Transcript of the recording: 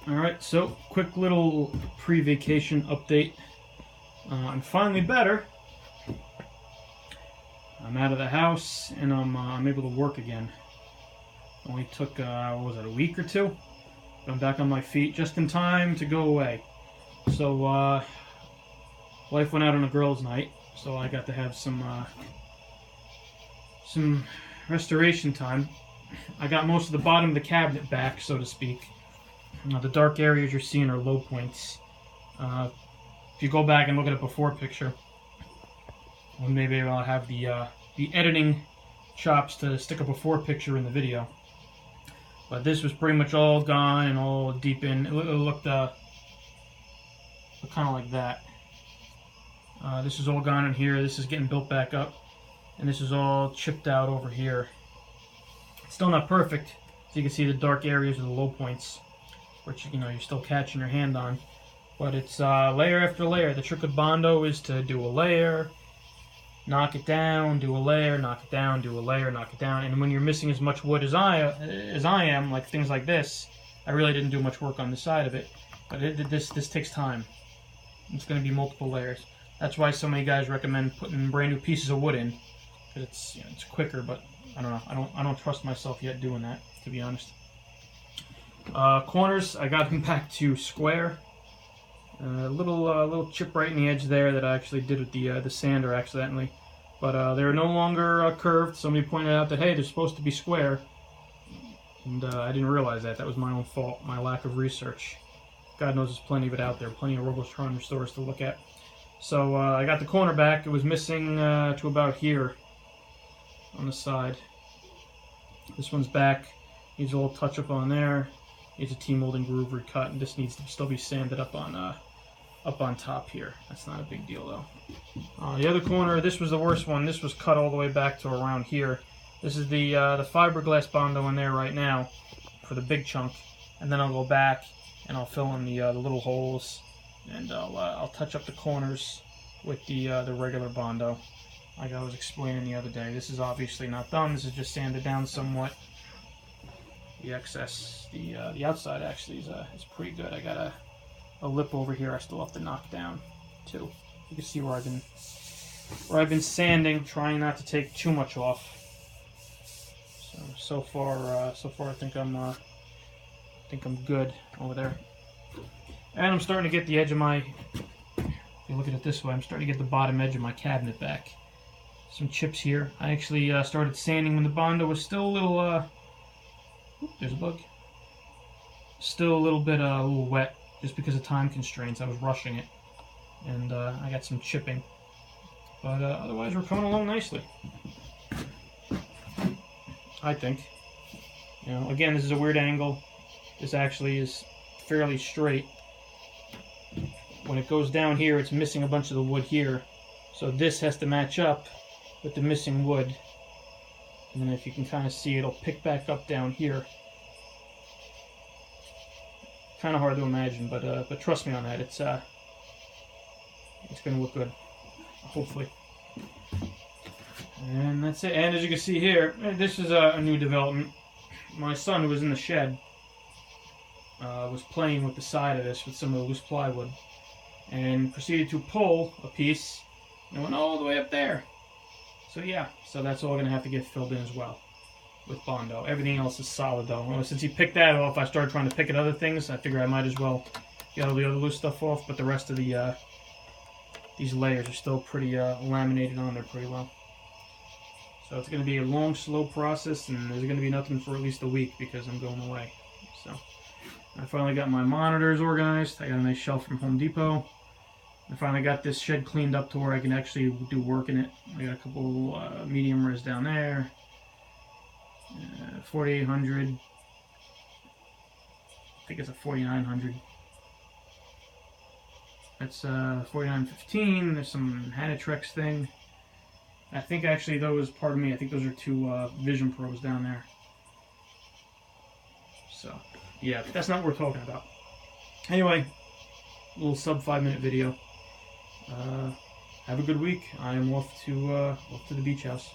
Alright, so quick little pre-vacation update. I'm finally better. I'm out of the house and I'm able to work again. Only took, what was it, a week or two? I'm back on my feet just in time to go away. So, wife went out on a girls' night, so I got to have some restoration time. I got most of the bottom of the cabinet back, so to speak. The dark areas you're seeing are low points. If you go back and look at a before picture, well, maybe I'll have the editing chops to stick a before picture in the video. But this was pretty much all gone and all deep in. It looked kind of like that. This is all gone in here. This is getting built back up, and this is all chipped out over here. It's still not perfect. So you can see the dark areas are the low points, which you're still catching your hand on. But it's layer after layer. The trick with bondo is to do a layer, knock it down, do a layer, knock it down, do a layer, knock it down. And when you're missing as much wood as I am, like things like this, I really didn't do much work on the side of it. But this takes time. It's going to be multiple layers. That's why so many guys recommend putting brand new pieces of wood in, because it's quicker. But I don't know. I don't trust myself yet doing that, to be honest. Corners, I got them back to square. A little chip right in the edge there that I actually did with the sander accidentally, but they're no longer curved. Somebody pointed out that, hey, they're supposed to be square, and I didn't realize that. That was my own fault, my lack of research. God knows there's plenty of it out there, plenty of Robotron restores to look at. So I got the corner back. It was missing to about here on the side. This one's back. Needs a little touch up on there. Needs a T-molding groove recut, and this needs to still be sanded up on top here. That's not a big deal though. The other corner, this was the worst one. This was cut all the way back to around here. This is the fiberglass bondo in there right now for the big chunk, and then I'll go back and I'll fill in the little holes, and I'll touch up the corners with the regular bondo, like I was explaining the other day. This is obviously not done. This is just sanded down somewhat. The excess, the outside actually is pretty good. I got a lip over here I still have to knock down too. You can see where I've been sanding, trying not to take too much off. So far I think I'm good over there. And I'm starting to get the edge of my, if you look at it this way, I'm starting to get the bottom edge of my cabinet back. Some chips here. I actually started sanding when the bondo was still a little there's a bug. Still a little wet, just because of time constraints. I was rushing it, and I got some chipping. But otherwise, we're coming along nicely, I think. Again, this is a weird angle. This actually is fairly straight. When it goes down here, it's missing a bunch of the wood here, so this has to match up with the missing wood. And then if you can kind of see, it'll pick back up down here. Kind of hard to imagine, but trust me on that. It's going to look good, hopefully. And that's it. And as you can see here, this is a new development. My son, who was in the shed, was playing with the side of this with some of the loose plywood, and proceeded to pull a piece, and it went all the way up there. So yeah, so that's all going to have to get filled in as well with bondo. Everything else is solid though. Well, since he picked that off, I started trying to pick at other things. I figured I might as well get all the other loose stuff off, but the rest of the these layers are still pretty laminated on there pretty well. So it's going to be a long, slow process, and there's going to be nothing for at least a week because I'm going away. So I finally got my monitors organized. I got a nice shelf from Home Depot. I finally got this shed cleaned up to where I can actually do work in it. I got a couple medium res down there. 4800. I think it's a 4900. That's 4915. There's some Hanatrex thing. I think actually those, pardon me, I think those are two Vision Pros down there. So, yeah, that's not what we're talking about. Anyway, a little sub 5-minute video. Have a good week. I am off to the beach house.